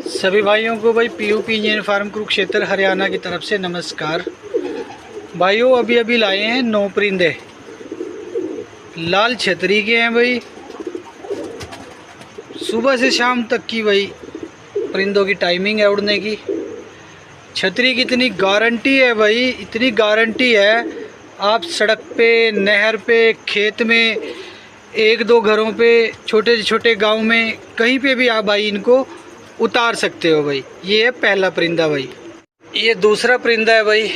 सभी भाइयों को भाई PUP engineer farm Kurukshetra Haryana की तरफ से नमस्कार। भाइयों अभी अभी लाए हैं 9 परिंदे लाल छतरी के हैं भाई। सुबह से शाम तक की भाई परिंदों की टाइमिंग है उड़ने की। छतरी की इतनी गारंटी है भाई, इतनी गारंटी है, आप सड़क पे, नहर पे, खेत में, एक दो घरों पे, छोटे छोटे गांव में, कहीं पे भी आप भाई इनको उतार सकते हो भाई। ये है पहला परिंदा भाई। ये दूसरा परिंदा है भाई।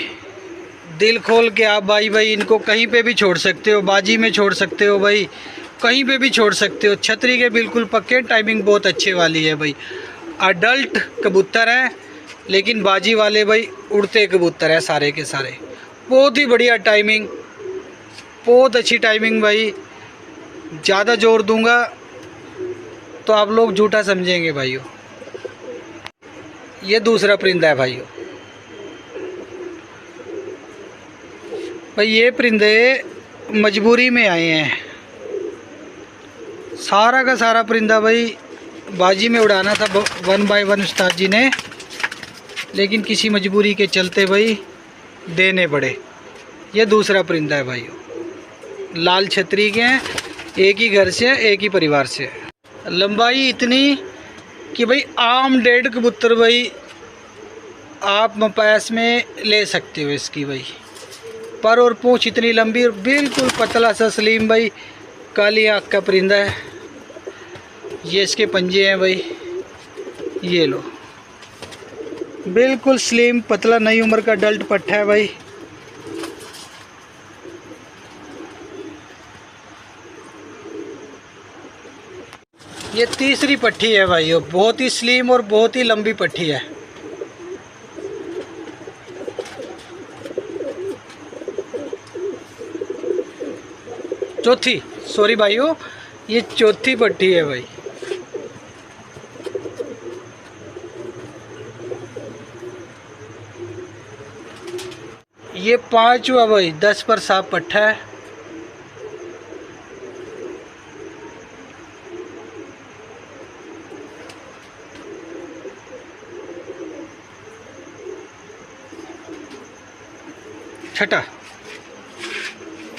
दिल खोल के आप भाई इनको कहीं पे भी छोड़ सकते हो, बाजी में छोड़ सकते हो भाई, कहीं पे भी छोड़ सकते हो। छतरी के बिल्कुल पक्के, टाइमिंग बहुत अच्छे वाली है भाई। अडल्ट कबूतर हैं लेकिन बाजी वाले भाई उड़ते कबूतर हैं सारे के सारे। बहुत ही बढ़िया टाइमिंग, बहुत अच्छी टाइमिंग भाई। ज़्यादा जोर दूंगा तो आप लोग झूठा समझेंगे भाइयों। ये दूसरा परिंदा है भाइयों। भाई ये परिंदे मजबूरी में आए हैं। सारा का सारा परिंदा भाई बाजी में उड़ाना था 1 बाय 1 उस्ताद जी ने, लेकिन किसी मजबूरी के चलते भाई देने पड़े। ये दूसरा परिंदा है भाइयों। लाल छतरी के हैं, एक ही घर से, एक ही परिवार से। लंबाई इतनी कि भाई आम 1.5 कबूतर भाई आप मपास में ले सकते हो इसकी भाई। पर और पूंछ इतनी लंबी और बिल्कुल पतला सा सलीम भाई, काली आँख का परिंदा है। ये इसके पंजे हैं भाई, ये लो, बिल्कुल स्लिम पतला, नई उम्र का डल्ट पट्टा है भाई। ये तीसरी पट्टी है भाइयों, बहुत ही स्लिम और बहुत ही लंबी पट्टी है। चौथी, सॉरी भाइयों, ये चौथी पट्टी है भाई। ये 5वां भाई 10 पर साफ पट्टा है।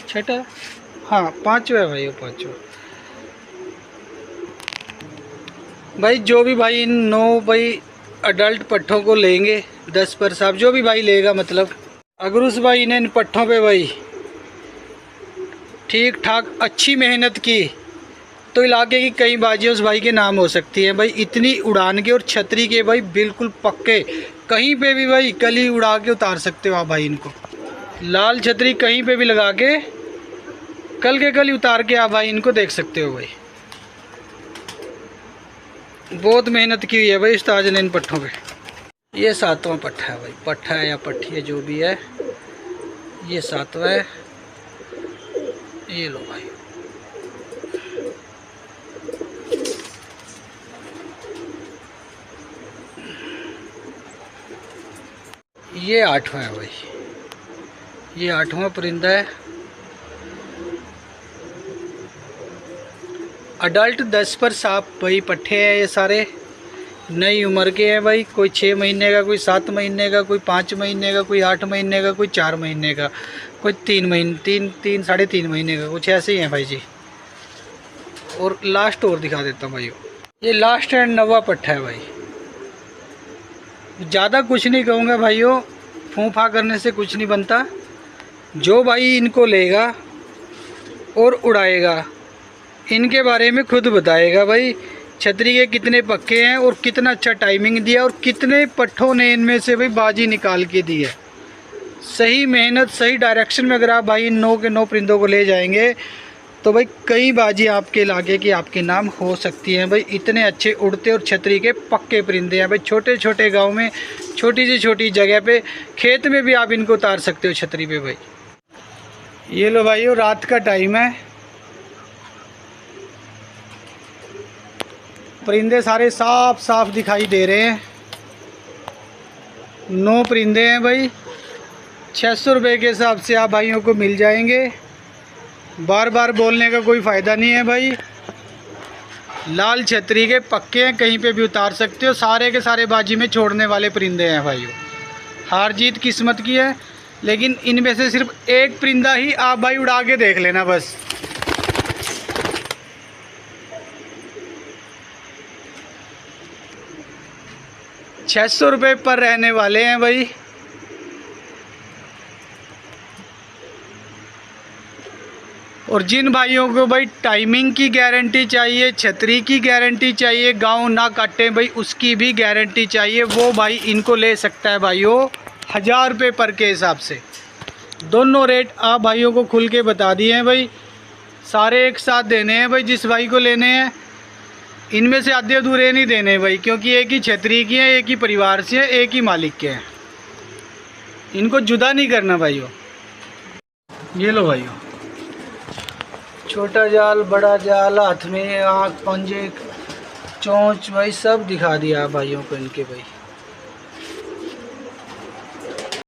छठा, हाँ 5वां भाई, वो 5वां भाई। जो भी भाई इन 9 भाई अडल्ट पट्ठों को लेंगे 10 पर साहब, जो भी भाई लेगा, मतलब अगर उस भाई ने इन पट्ठों पे भाई ठीक ठाक अच्छी मेहनत की तो इलाके की कई बाजियाँ उस भाई के नाम हो सकती हैं भाई। इतनी उड़ान के और छतरी के भाई बिल्कुल पक्के, कहीं पे भी भाई कली उड़ा के उतार सकते हो आप भाई इनको। लाल छतरी कहीं पे भी लगा के कल के कल उतार के आप भाई इनको देख सकते हो भाई। बहुत मेहनत की हुई है भाई उस्ताद ने इन पट्ठों पे। ये 7वां पट्ठा है भाई, पट्ठा है या पट्टी है जो भी है, ये 7वां है। ये लो भाई, ये 8वां है भाई। ये 8वां परिंदा है। अडल्ट 10 पर साफ भाई पट्ठे हैं ये सारे, नई उम्र के हैं भाई। कोई 6 महीने का, कोई 7 महीने का, कोई 5 महीने का, कोई 8 महीने का, कोई 4 महीने का, कोई 3 महीने, 3 साढ़े 3 महीने का, कुछ ऐसे ही हैं भाई जी। और लास्ट और दिखा देता हूँ भाई, ये लास्ट एंड 9वां पट्ठा है भाई। ज़्यादा कुछ नहीं कहूँगा भाइयों, फूंफा करने से कुछ नहीं बनता। जो भाई इनको लेगा और उड़ाएगा इनके बारे में खुद बताएगा भाई छतरी के कितने पक्के हैं और कितना अच्छा टाइमिंग दिया और कितने पट्ठों ने इनमें से भाई बाजी निकाल के दी है। सही मेहनत, सही डायरेक्शन में अगर आप भाई इन 9 के 9 परिंदों को ले जाएंगे तो भाई कई बाजी आपके इलाके की आपके नाम हो सकती हैं भाई। इतने अच्छे उड़ते और छतरी के पक्के परिंदे हैं भाई। छोटे छोटे गांव में, छोटी सी छोटी जगह पे, खेत में भी आप इनको उतार सकते हो छतरी पे भाई। ये लो भाइयों, रात का टाइम है, परिंदे सारे साफ साफ दिखाई दे रहे हैं। 9 परिंदे हैं भाई। 600 रुपये के हिसाब से आप भाइयों को मिल जाएंगे। बार बार बोलने का कोई फ़ायदा नहीं है भाई। लाल छतरी के पक्के हैं, कहीं पे भी उतार सकते हो। सारे के सारे बाजी में छोड़ने वाले परिंदे हैं भाइयों। हार जीत किस्मत की है, लेकिन इनमें से सिर्फ एक परिंदा ही आप भाई उड़ा के देख लेना बस। ₹600 पर रहने वाले हैं भाई। और जिन भाइयों को भाई टाइमिंग की गारंटी चाहिए, छतरी की गारंटी चाहिए, गाँव ना काटे भाई उसकी भी गारंटी चाहिए, वो भाई इनको ले सकता है भाइयों ₹1000 पर के हिसाब से। दोनों रेट आप भाइयों को खुल के बता दिए हैं भाई, सारे एक साथ देने हैं भाई। जिस भाई को लेने हैं इनमें से आधे अधूरे नहीं देने भाई, क्योंकि एक ही छतरी की है, एक ही परिवार से है, एक ही मालिक के हैं। इनको जुदा नहीं करना भाइयों। ये लो भाइयों, छोटा जाल, बड़ा जाल, हाथ में आँख, पंजे, चोंच भाई सब दिखा दिया भाइयों को इनके भाई।